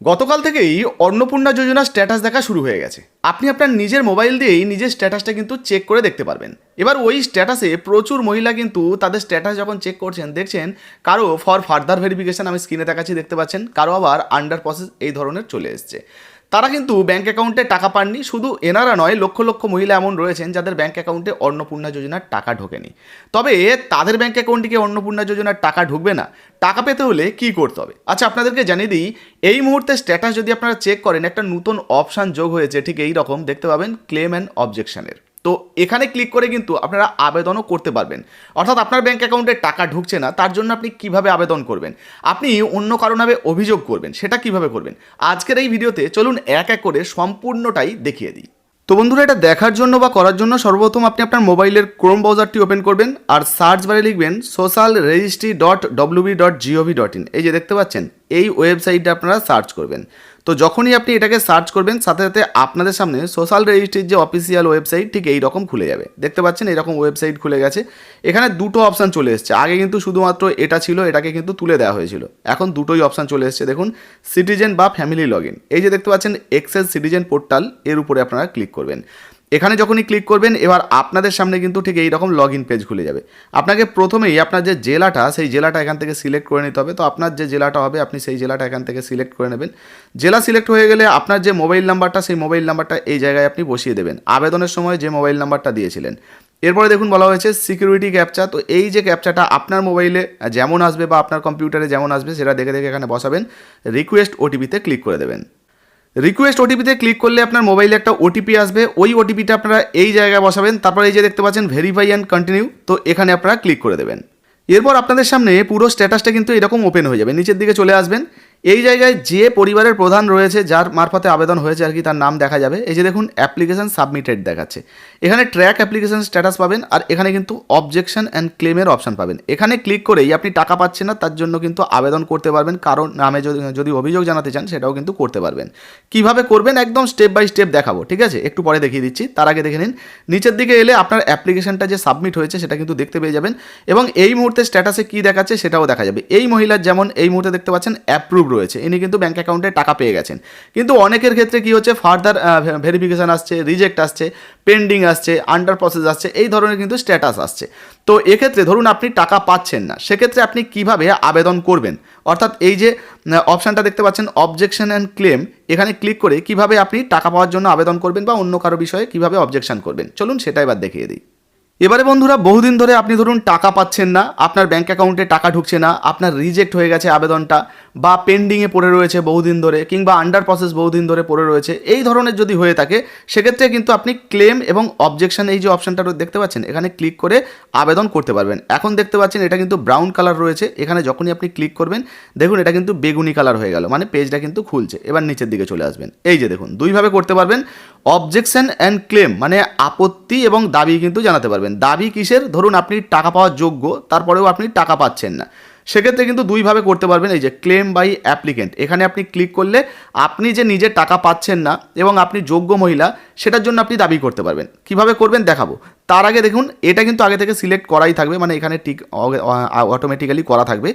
গতকাল থেকেই অন্নপূর্ণা যোজনার স্ট্যাটাস দেখা শুরু হয়ে গেছে। আপনি আপনার নিজের মোবাইল দিয়েই নিজের স্ট্যাটাসটা কিন্তু চেক করে দেখতে পারবেন। এবার ওই স্ট্যাটাসে প্রচুর মহিলা কিন্তু তাদের স্ট্যাটাস যখন চেক করছেন দেখছেন কারো ফর ফার্দার ভেরিফিকেশন আমি স্ক্রিনে দেখাচ্ছি দেখতে পাচ্ছেন, কারো আবার আন্ডার প্রসেস এই ধরনের চলে এসছে। তারা কিন্তু ব্যাঙ্ক অ্যাকাউন্টে টাকা পাননি। শুধু এনারা নয়, লক্ষ লক্ষ মহিলা এমন রয়েছেন যাদের ব্যাঙ্ক অ্যাকাউন্টে অন্নপূর্ণা যোজনার টাকা ঢোকেনি। তবে তাদের ব্যাঙ্ক অ্যাকাউন্টে কি অন্নপূর্ণা যোজনার টাকা ঢুকবে না? টাকা পেতে হলে কি করতে হবে? আচ্ছা, আপনাদেরকে জানিয়ে দিই, এই মুহূর্তে স্ট্যাটাস যদি আপনারা চেক করেন একটা নতুন অপশান যোগ হয়েছে, ঠিক এই রকম দেখতে পাবেন, ক্লেম অ্যান্ড অবজেকশনের। তো এখানে ক্লিক করে কিন্তু আপনারা আবেদনও করতে পারবেন। অর্থাৎ আপনার ব্যাঙ্ক অ্যাকাউন্টে টাকা ঢুকছে না, তার জন্য আপনি কিভাবে আবেদন করবেন, আপনি অন্য কারো নামে অভিযোগ করবেন, সেটা কিভাবে করবেন আজকের এই ভিডিওতে চলুন এক এক করে সম্পূর্ণটাই দেখিয়ে দিই। তো বন্ধুরা, এটা দেখার জন্য বা করার জন্য সর্বপ্রথম আপনি আপনার মোবাইলের ক্রোম ব্রাউজারটি ওপেন করবেন আর সার্চ বারে লিখবেন socialregistry.wb.gov.in। এই যে দেখতে পাচ্ছেন, এই ওয়েবসাইটটা আপনারা সার্চ করবেন। তো যখনই আপনি এটাকে সার্চ করবেন সাথে সাথে আপনাদের সামনে সোশ্যাল রেজিস্ট্রির যে অফিসিয়াল ওয়েবসাইট ঠিক এই রকম খুলে যাবে। দেখতে পাচ্ছেন এরকম ওয়েবসাইট খুলে গেছে। এখানে দুটো অপশান চলে এসেছে। আগে কিন্তু শুধুমাত্র এটা ছিল, এটাকে কিন্তু তুলে দেওয়া হয়েছিল। এখন দুটোই অপশান চলে এসেছে। দেখুন, সিটিজেন বা ফ্যামিলি লগ ইন, এই যে দেখতে পাচ্ছেন এক্সেস সিটিজেন পোর্টাল, এর উপরে আপনারা ক্লিক করবেন। এখানে যখনই ক্লিক করবেন এবার আপনাদের সামনে কিন্তু ঠিক এই রকম লগ ইন পেজ খুলে যাবে। আপনাকে প্রথমেই আপনার যে জেলাটা, সেই জেলাটা এখান থেকে সিলেক্ট করে নিতে হবে। তো আপনার যে জেলাটা হবে আপনি সেই জেলাটা এখান থেকে সিলেক্ট করে নেবেন। জেলা সিলেক্ট হয়ে গেলে আপনার যে মোবাইল নাম্বারটা, সেই মোবাইল নাম্বারটা এই জায়গায় আপনি বসিয়ে দেবেন, আবেদনের সময় যে মোবাইল নাম্বারটা দিয়েছিলেন। এরপরে দেখুন বলা হয়েছে সিকিউরিটি ক্যাপচা। তো এই যে ক্যাপচাটা আপনার মোবাইলে যেমন আসবে বা আপনার কম্পিউটারে যেমন আসবে সেটা দেখে দেখে এখানে বসাবেন। রিকোয়েস্ট ওটিপিতে ক্লিক করে দেবেন। রিকোয়েস্ট ওটিপিতে ক্লিক করলে আপনার মোবাইলে একটা ওটিপি আসবে, ওই ওটিপিটা আপনারা এই জায়গায় বসাবেন। তারপর এই যে দেখতে পাচ্ছেন ভেরিফাই অ্যান্ড কন্টিনিউ, তো এখানে আপনারা ক্লিক করে দেবেন। এরপর আপনাদের সামনে পুরো স্ট্যাটাসটা কিন্তু এরকম ওপেন হয়ে যাবে। নিচের দিকে চলে আসবেন, এই জায়গায় যে পরিবারের প্রধান রয়েছে, যার মারফতে আবেদন হয়েছে আর কি, তার নাম দেখা যাবে। এই যে দেখুন অ্যাপ্লিকেশন সাবমিটেড দেখাচ্ছে, এখানে ট্র্যাক অ্যাপ্লিকেশন স্ট্যাটাস পাবেন আর এখানে কিন্তু অবজেকশন অ্যান্ড ক্লেমের অপশন পাবেন। এখানে ক্লিক করেই আপনি টাকা পাচ্ছেন না তার জন্য কিন্তু আবেদন করতে পারবেন। কারণ নামে যদি অভিযোগ জানাতে চান সেটাও কিন্তু করতে পারবেন। কিভাবে করবেন একদম স্টেপ বাই স্টেপ দেখাবো, ঠিক আছে? একটু পরে দেখিয়ে দিচ্ছি, তার আগে দেখে নিন। নিচের দিকে এলে আপনার অ্যাপ্লিকেশনটা যে সাবমিট হয়েছে সেটা কিন্তু দেখতে পেয়ে যাবেন এবং এই মুহূর্তে স্ট্যাটাসে কী দেখাচ্ছে সেটাও দেখা যাবে। এই মহিলার যেমন এই মুহূর্তে দেখতে পাচ্ছেন অ্যাপ্রুভ রয়েছে, ইনি কিন্তু ব্যাঙ্ক অ্যাকাউন্টে টাকা পেয়ে গেছেন। কিন্তু অনেকের ক্ষেত্রে কি হচ্ছে, ফার্দার ভেরিফিকেশান আসছে, রিজেক্ট আসছে, পেন্ডিং আসছে, আন্ডার প্রসেস আসছে, এই ধরনের কিন্তু স্ট্যাটাস আসছে। তো এক্ষেত্রে ধরুন আপনি টাকা পাচ্ছেন না, সেক্ষেত্রে আপনি কিভাবে আবেদন করবেন, অর্থাৎ এই যে অপশানটা দেখতে পাচ্ছেন অবজেকশন অ্যান্ড ক্লেম, এখানে ক্লিক করে কিভাবে আপনি টাকা পাওয়ার জন্য আবেদন করবেন বা অন্য কারো বিষয়ে কিভাবে অবজেকশন করবেন, চলুন সেটা এবার দেখিয়ে দিই। এবারে বন্ধুরা, বহুদিন ধরে আপনি ধরুন টাকা পাচ্ছেন না, আপনার ব্যাঙ্ক অ্যাকাউন্টে টাকা ঢুকছে না, আপনার রিজেক্ট হয়ে গেছে আবেদনটা বা পেন্ডিংয়ে পড়ে রয়েছে বহুদিন ধরে, কিংবা আন্ডার প্রসেস বহুদিন ধরে পড়ে রয়েছে, এই ধরনের যদি হয়ে থাকে সেক্ষেত্রে কিন্তু আপনি ক্লেম এবং অবজেকশন এই যে অপশানটা দেখতে পাচ্ছেন এখানে ক্লিক করে আবেদন করতে পারবেন। এখন দেখতে পাচ্ছেন এটা কিন্তু ব্রাউন কালার রয়েছে, এখানে যখনই আপনি ক্লিক করবেন দেখুন এটা কিন্তু বেগুনি কালার হয়ে গেল, মানে পেজটা কিন্তু খুলছে। এবার নিচের দিকে চলে আসবেন, এই যে দেখুন দুইভাবে করতে পারবেন। অবজেকশন অ্যান্ড ক্লেম মানে আপত্তি এবং দাবি কিন্তু জানাতে পারবেন। দাবি কিসের? ধরুন আপনি টাকা পাওয়ার যোগ্য, তারপরেও আপনি টাকা পাচ্ছেন না, সেক্ষেত্রে কিন্তু দুইভাবে করতে পারবেন। এই যে ক্লেম বাই অ্যাপ্লিকেন্ট, এখানে আপনি ক্লিক করলে আপনি যে নিজে টাকা পাচ্ছেন না এবং আপনি যোগ্য মহিলা, সেটার জন্য আপনি দাবি করতে পারবেন। কিভাবে করবেন দেখাবো। তার আগে দেখুন এটা কিন্তু আগে থেকে সিলেক্ট করাই থাকবে, মানে এখানে টিক অটোমেটিক্যালি করা থাকবে।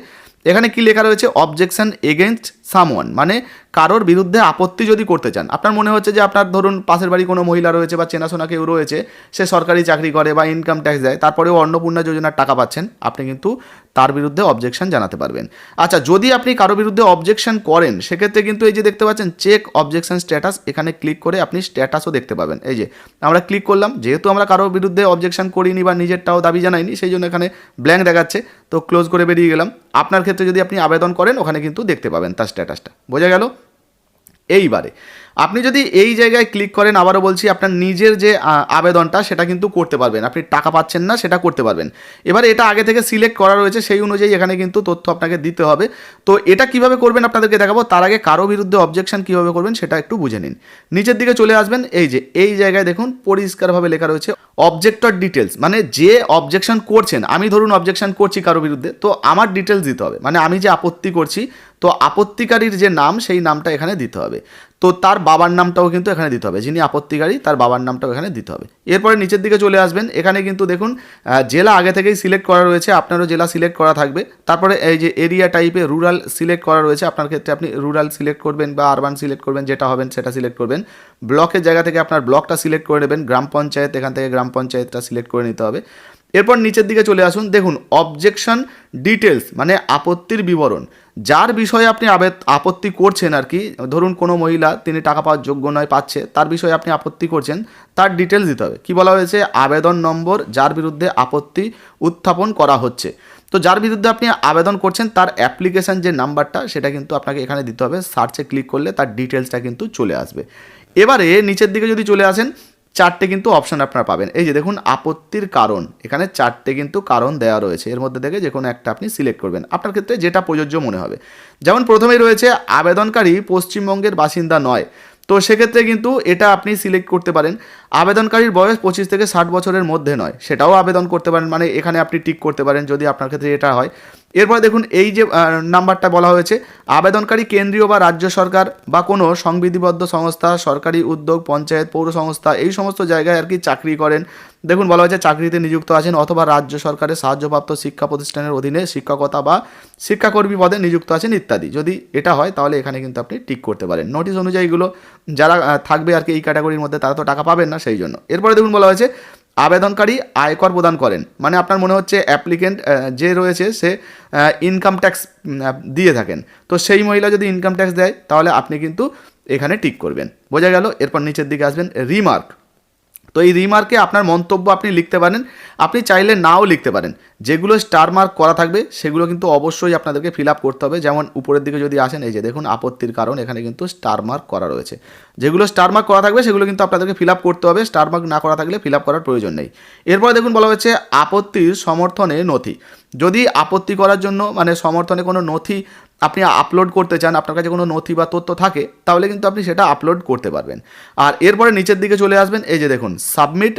এখানে কি লেখা রয়েছে? অবজেকশন এগেনস্ট সামওয়ান, মানে কারোর বিরুদ্ধে আপত্তি যদি করতে চান। আপনার মনে হচ্ছে যে আপনার ধরুন পাশের বাড়ি কোনো মহিলা রয়েছে বা চেনাশোনা কেউ রয়েছে, সে সরকারি চাকরি করে বা ইনকাম ট্যাক্স দেয়, তারপরেও অন্নপূর্ণা যোজনার টাকা পাচ্ছেন, আপনি কিন্তু তার বিরুদ্ধে অবজেকশন জানাতে পারবেন। আচ্ছা, যদি আপনি কারোর বিরুদ্ধে অবজেকশন করেন সেক্ষেত্রে কিন্তু এই যে দেখতে পাচ্ছেন চেক অবজেকশন স্ট্যাটাস, এখানে ক্লিক করে আপনি স্ট্যাটাসও দেখতে পাবেন। এই যে আমরা ক্লিক করলাম, যেহেতু আমরা কারোর বিরুদ্ধে অবজেকশন করিনি বা নিজেরটাও দাবি জানাইনি, সেই জন্য এখানে ব্ল্যাঙ্ক দেখাচ্ছে, তো ক্লোজ করে বেরিয়ে গেলাম। আপনার ক্ষেত্রে যদি আপনি আবেদন করেন ওখানে কিন্তু দেখতে পাবেন তার স্ট্যাটাসটা, বোঝা গেল? এইবারে আপনি যদি এই জায়গায় ক্লিক করেন, আবারও বলছি, আপনার নিজের যে আবেদনটা সেটা কিন্তু করতে পারবেন। আপনি টাকা পাচ্ছেন না সেটা করতে পারবেন। এবারে এটা আগে থেকে সিলেক্ট করা রয়েছে, সেই অনুযায়ী এখানে কিন্তু তথ্য আপনাকে দিতে হবে। তো এটা কিভাবে করবেন আপনাদেরকে দেখাবো। তার আগে কারো বিরুদ্ধে অবজেকশন কিভাবে করবেন সেটা একটু বুঝে নিন। নিচের দিকে চলে আসবেন, এই যে এই জায়গায় দেখুন পরিষ্কারভাবে লেখা রয়েছে অবজেক্টর ডিটেলস, মানে যে অবজেকশন করছেন, আমি ধরুন অবজেকশন করছি কারো বিরুদ্ধে, তো আমার ডিটেলস দিতে হবে, মানে আমি যে আপত্তি করছি, তো আপত্তিকারীর যে নাম সেই নামটা এখানে দিতে হবে। তো তার বাবার নামটাও কিন্তু এখানে দিতে হবে, যিনি আপত্তিকারী তার বাবার নামটাও এখানে দিতে হবে। এরপরে নিচের দিকে চলে আসবেন, এখানে কিন্তু দেখুন জেলা আগে থেকেই সিলেক্ট করা রয়েছে, আপনারও জেলা সিলেক্ট করা থাকবে। তারপরে এই যে এরিয়া টাইপে রুরাল সিলেক্ট করা রয়েছে, আপনার ক্ষেত্রে আপনি রুরাল সিলেক্ট করবেন বা আরবান সিলেক্ট করবেন, যেটা হবেন সেটা সিলেক্ট করবেন। ব্লকের জায়গা থেকে আপনার ব্লকটা সিলেক্ট করে নেবেন, গ্রাম পঞ্চায়েত এখান থেকে গ্রাম পঞ্চায়েতটা সিলেক্ট করে নিতে হবে। এরপর নিচের দিকে চলে আসুন, দেখুন অবজেকশন ডিটেলস মানে আপত্তির বিবরণ, যার বিষয়ে আপনি আপত্তি করছেন আর কি, ধরুন কোনো মহিলা তিনি টাকা পাওয়ার যোগ্য নয়, পাচ্ছে, তার বিষয়ে আপনি আপত্তি করছেন, তার ডিটেলস দিতে হবে। কি বলা হয়েছে, আবেদন নম্বর যার বিরুদ্ধে আপত্তি উত্থাপন করা হচ্ছে। তো যার বিরুদ্ধে আপনি আবেদন করছেন তার অ্যাপ্লিকেশান যে নাম্বারটা সেটা কিন্তু আপনাকে এখানে দিতে হবে। সার্চে ক্লিক করলে তার ডিটেলসটা কিন্তু চলে আসবে। এবারে নিচের দিকে যদি চলে আসেন, চারটে কিন্তু অপশান আপনারা পাবেন। এই যে দেখুন আপত্তির কারণ, এখানে চারটে কিন্তু কারণ দেওয়া রয়েছে, এর মধ্যে থেকে যে কোনো একটা আপনি সিলেক্ট করবেন, আপনার ক্ষেত্রে যেটা প্রযোজ্য মনে হবে। যেমন প্রথমেই রয়েছে আবেদনকারী পশ্চিমবঙ্গের বাসিন্দা নয়, তো সেক্ষেত্রে কিন্তু এটা আপনি সিলেক্ট করতে পারেন। আবেদনকারীর বয়স 25 থেকে 60 বছরের মধ্যে নয়, সেটাও আবেদন করতে পারেন, মানে এখানে আপনি টিক করতে পারেন যদি আপনার ক্ষেত্রে এটা হয়। এরপরে দেখুন এই যে নাম্বারটা বলা হয়েছে, আবেদনকারী কেন্দ্রীয় বা রাজ্য সরকার বা কোনো সংবিধিবদ্ধ সংস্থা, সরকারি উদ্যোগ, পঞ্চায়েত, পৌর সংস্থা এই সমস্ত জায়গায় আর কি চাকরি করেন। দেখুন বলা হয়েছে চাকরিতে নিযুক্ত আছেন অথবা রাজ্য সরকারের সাহায্যপ্রাপ্ত শিক্ষা প্রতিষ্ঠানের অধীনে শিক্ষকতা বা শিক্ষাকর্মী পদে নিযুক্ত আছেন ইত্যাদি। যদি এটা হয় তাহলে এখানে কিন্তু আপনি টিক করতে পারেন। নোটিশ অনুযায়ী এগুলো যারা থাকবে আর কি এই ক্যাটাগরির মধ্যে তারা তো টাকা পাবেন না, সেই জন্য। এরপরে দেখুন বলা হয়েছে আবেদনকারী আয়কর প্রদান করেন, মানে আপনার মনে হচ্ছে অ্যাপ্লিকেন্ট যে রয়েছে সে ইনকাম ট্যাক্স দিয়ে থাকেন, তো সেই মহিলা যদি ইনকাম ট্যাক্স দেয় তাহলে আপনি কিন্তু এখানে টিক করবেন। বোঝা গেল। এরপর নিচের দিকে আসবেন, রিমার্ক। তো এই রিমার্কে আপনার মন্তব্য আপনি লিখতে পারেন, আপনি চাইলে নাও লিখতে পারেন। যেগুলো স্টার মার্ক করা থাকবে সেগুলো কিন্তু অবশ্যই আপনাদেরকে ফিল আপ করতে হবে। যেমন উপরের দিকে যদি আসেন, এই যে দেখুন আপত্তির কারণ, এখানে কিন্তু স্টার মার্ক করা রয়েছে। যেগুলো স্টার মার্ক করা থাকবে সেগুলো কিন্তু আপনাদেরকে ফিল আপ করতে হবে, স্টার মার্ক না করা থাকলে ফিল আপ করার প্রয়োজন নেই। এরপরে দেখুন বলা হচ্ছে আপত্তির সমর্থনে নথি। যদি আপত্তি করার জন্য মানে সমর্থনে কোনো নথি আপনি আপলোড করতে চান, আপনার কাছে কোনো নথি বা তথ্য থাকে, তাহলে কিন্তু আপনি সেটা আপলোড করতে পারবেন। আর এরপরে নিচের দিকে চলে আসবেন, এই যে দেখুন সাবমিট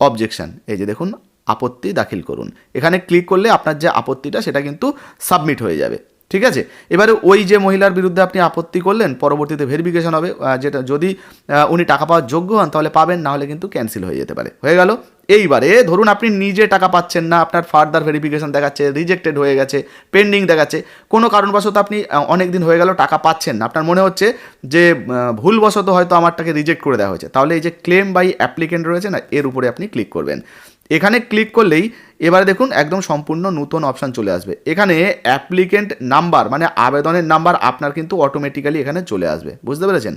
অবজেকশন, এই যে দেখুন আপত্তি দাখিল করুন, এখানে ক্লিক করলে আপনার যে আপত্তিটা সেটা কিন্তু সাবমিট হয়ে যাবে। ঠিক আছে। এবারে ওই যে মহিলার বিরুদ্ধে আপনি আপত্তি করলেন, পরবর্তীতে ভেরিফিকেশন হবে, যেটা যদি উনি টাকা পাওয়ার যোগ্য হন তাহলে পাবেন, না হলে কিন্তু ক্যান্সেল হয়ে যেতে পারে। হয়ে গেল। এইবারে ধরুন আপনি নিজে টাকা পাচ্ছেন না, আপনার ফার্দার ভেরিফিকেশন দেখাচ্ছে রিজেক্টেড হয়ে গেছে, পেন্ডিং দেখাচ্ছে, কোনো কারণবশত আপনি অনেক দিন হয়ে গেল টাকা পাচ্ছেন না, আপনার মনে হচ্ছে যে ভুলবশত হয়তো আমারটাকে রিজেক্ট করে দেওয়া হয়েছে, তাহলে এই যে ক্লেম বাই অ্যাপ্লিকেন্ট রয়েছে না, এর উপরে আপনি ক্লিক করবেন। এখানে ক্লিক করলেই এবারে দেখুন একদম সম্পূর্ণ নতুন অপশান চলে আসবে। এখানে অ্যাপ্লিকেন্ট নাম্বার মানে আবেদনের নাম্বার আপনার কিন্তু অটোমেটিক্যালি এখানে চলে আসবে, বুঝতে পেরেছেন।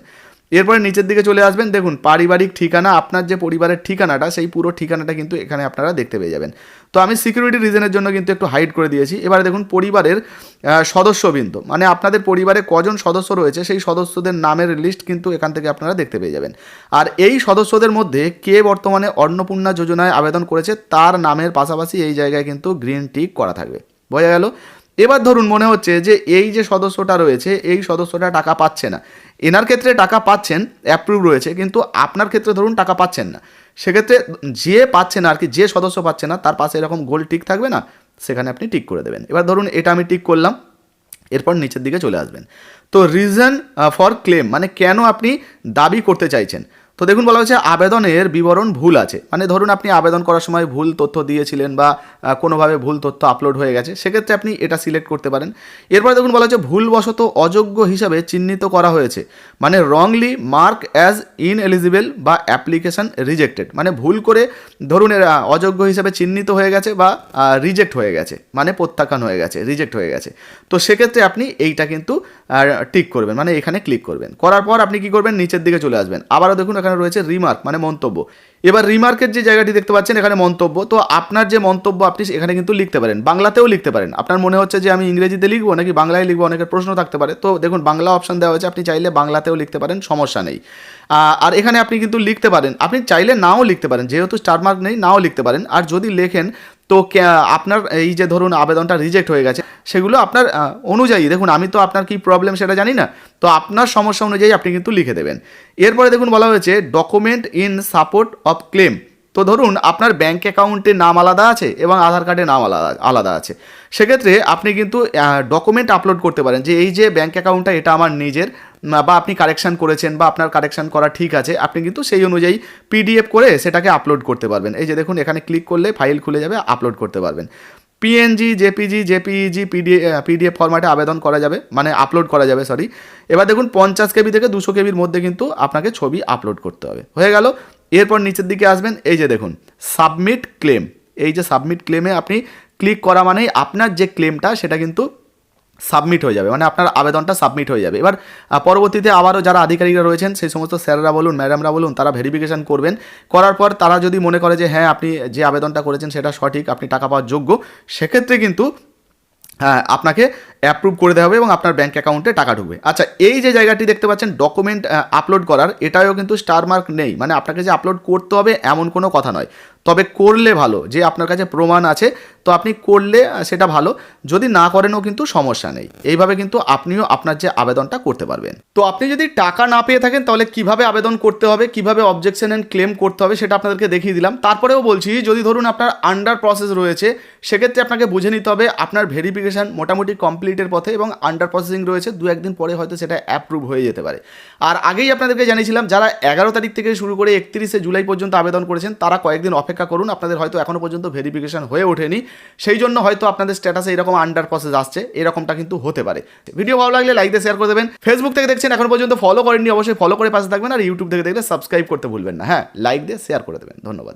এরপরে নিচের দিকে চলে আসবেন, দেখুন পারিবারিক ঠিকানা, আপনার যে পরিবারের ঠিকানাটা সেই পুরো ঠিকানাটা কিন্তু এখানে আপনারা দেখতে পেয়ে যাবেন। তো আমি সিকিউরিটি রিজনের জন্য কিন্তু একটু হাইড করে দিয়েছি। এবারে দেখুন পরিবারের সদস্যবৃন্দ, মানে আপনাদের পরিবারে কজন সদস্য রয়েছে সেই সদস্যদের নামের লিস্ট কিন্তু এখান থেকে আপনারা দেখতে পেয়ে যাবেন। আর এই সদস্যদের মধ্যে কে বর্তমানে অন্নপূর্ণা যোজনায় আবেদন করেছে তার নামের পাশাপাশি এই জায়গায় কিন্তু গ্রিন টিক করা থাকবে। বোঝা গেল। এবার ধরুন মনে হচ্ছে যে এই যে সদস্যটা রয়েছে এই সদস্যটা টাকা পাচ্ছে না, এনার ক্ষেত্রে টাকা পাচ্ছেন, অ্যাপ্রুভ রয়েছে, কিন্তু আপনার ক্ষেত্রে ধরুন টাকা পাচ্ছেন না, সেক্ষেত্রে যে পাচ্ছে না আর কি, যে সদস্য পাচ্ছে না তার পাশে এরকম গোল টিক থাকবে না, সেখানে আপনি টিক করে দেবেন। এবার ধরুন এটা আমি টিক করলাম। এরপর নিচের দিকে চলে আসবেন। তো রিজন ফর ক্লেম মানে কেন আপনি দাবি করতে চাইছেন। তো দেখুন বলা হচ্ছে আবেদনের বিবরণ ভুল আছে, মানে ধরুন আপনি আবেদন করার সময় ভুল তথ্য দিয়েছিলেন বা কোনোভাবে ভুল তথ্য আপলোড হয়ে গেছে, সেক্ষেত্রে আপনি এটা সিলেক্ট করতে পারেন। এরপরে দেখুন বলা হচ্ছে ভুলবশত অযোগ্য হিসাবে চিহ্নিত করা হয়েছে, মানে রংলি মার্ক অ্যাজ ইনএলিজিবল বা অ্যাপ্লিকেশন রিজেক্টেড, মানে ভুল করে ধরুন অযোগ্য হিসাবে চিহ্নিত হয়ে গেছে বা রিজেক্ট হয়ে গেছে, মানে প্রত্যাখ্যান হয়ে গেছে, রিজেক্ট হয়ে গেছে। তো সেক্ষেত্রে আপনি এইটা কিন্তু টিক করবেন, মানে এখানে ক্লিক করবেন। করার পর আপনি কি করবেন, নিচের দিকে চলে আসবেন। আবারও দেখুন এখানে রয়েছে রিমার্ক মানে মন্তব্য। এবার রিমার্কের যে জায়গাটি দেখতে পাচ্ছেন এখানে মন্তব্য, তো আপনার যে মন্তব্য আপনি এখানে কিন্তু লিখতে পারেন, বাংলাতেও লিখতে পারেন। আপনার মনে হচ্ছে যে আমি ইংরেজিতে লিখবো নাকি বাংলায় লিখবো, অনেকের প্রশ্ন থাকতে পারে, তো দেখুন বাংলা অপশান দেওয়া হয়েছে, আপনি চাইলে বাংলাতেও লিখতে পারেন, সমস্যা নেই। আর এখানে আপনি কিন্তু লিখতে পারেন, আপনি চাইলে নাও লিখতে পারেন, যেহেতু স্টার মার্ক নেই নাও লিখতে পারেন। আর যদি লেখেন তো আপনার এই যে ধরুন আবেদনটা রিজেক্ট হয়ে গেছে সেগুলো আপনার অনুযায়ী, দেখুন আমি তো আপনার কি প্রবলেম সেটা জানি না, তো আপনার সমস্যা অনুযায়ী আপনি কিন্তু লিখে দেবেন। এরপরে দেখুন বলা হয়েছে document in support of clans, তো ধরুন আপনার ব্যাঙ্ক অ্যাকাউন্টের নাম আলাদা আছে এবং আধার কার্ডের নাম আলাদা আলাদা আছে, সেক্ষেত্রে আপনি কিন্তু ডকুমেন্ট আপলোড করতে পারেন যে এই যে ব্যাঙ্ক অ্যাকাউন্টটা এটা আমার নিজের, বা আপনি কারেকশান করেছেন বা আপনার কারেকশান করা ঠিক আছে, আপনি কিন্তু সেই অনুযায়ী পিডিএফ করে সেটাকে আপলোড করতে পারবেন। এই যে দেখুন এখানে ক্লিক করলে ফাইল খুলে যাবে, আপলোড করতে পারবেন। পিএনজি, জেপিজি, জেপিইজি, পিডিএফ ফরম্যাটে আবেদন করা যাবে, মানে আপলোড করা যাবে, সরি। এবার দেখুন 50 কেবি থেকে 200 কেবির মধ্যে কিন্তু আপনাকে ছবি আপলোড করতে হবে। হয়ে গেল। এরপর নিচের দিকে আসবেন, এই যে দেখুন সাবমিট ক্লেম, এই যে সাবমিট ক্লেমে আপনি ক্লিক করা মানেই আপনার যে ক্লেমটা সেটা কিন্তু সাবমিট হয়ে যাবে, মানে আপনার আবেদনটা সাবমিট হয়ে যাবে। এবার পরবর্তীতে আবারও যারা আধিকারিকরা রয়েছেন, সেই সমস্ত স্যাররা বলুন, ম্যাডামরা বলুন, তারা ভেরিফিকেশন করবেন। করার পর তারা যদি মনে করে যে হ্যাঁ আপনি যে আবেদনটা করেছেন সেটা সঠিক, আপনি টাকা পাওয়ার যোগ্য, সেক্ষেত্রে কিন্তু হ্যাঁ আপনাকে অ্যাপ্রুভ করে দেওয়া হবে এবং আপনার ব্যাঙ্ক অ্যাকাউন্টে টাকা ঢুকবে। আচ্ছা, এই যে জায়গাটি দেখতে পাচ্ছেন ডকুমেন্ট আপলোড করার, এটাও কিন্তু স্টার মার্ক নেই, মানে আপনাকে যে আপলোড করতে হবে এমন কোনো কথা নয়, তবে করলে ভালো, যে আপনার কাছে প্রমাণ আছে তো আপনি করলে সেটা ভালো, যদি না করেনও কিন্তু সমস্যা নেই। এইভাবে কিন্তু আপনিও আপনার যে আবেদনটা করতে পারবেন। তো আপনি যদি টাকা না পেয়ে থাকেন তাহলে কিভাবে আবেদন করতে হবে, কিভাবে অবজেকশন অ্যান্ড ক্লেম করতে হবে সেটা আপনাদেরকে দেখিয়ে দিলাম। তারপরেও বলছি, যদি ধরুন আপনার আন্ডার প্রসেস রয়েছে, সেক্ষেত্রে আপনাকে বুঝে নিতে হবে আপনার ভেরিফিকেশান মোটামুটি কমপ্লিটের পথে এবং আন্ডার প্রসেসিং রয়েছে, 2-1 দিন পরে হয়তো সেটা অ্যাপ্রুভ হয়ে যেতে পারে। আর আগেই আপনাদেরকে জানিয়েছিলাম যারা 11 তারিখ থেকে শুরু করে 31শে জুলাই পর্যন্ত আবেদন করেছেন তারা কয়েকদিন অপেক্ষা করুন, আপনাদের হয়তো এখনও পর্যন্ত ভেরিফিকেশান হয়ে ওঠেনি, সেই জন্য হয়তো আপনাদের স্ট্যাটাসে এরকম আন্ডার প্রসেস আসছে, এরকমটা কিন্তু হতে পারে। ভিডিও ভালো লাগলে লাইক দিয়ে শেয়ার করে দেবেন। ফেসবুক থেকে দেখছেন এখন পর্যন্ত ফলো করেননি, অবশ্যই ফলো করে পাশে থাকবেন, আর ইউটিউব থেকে দেখলে সাবস্ক্রাইব করতে ভুলবেন না। হ্যাঁ, লাইক দিয়ে শেয়ার করে দেবেন। ধন্যবাদ।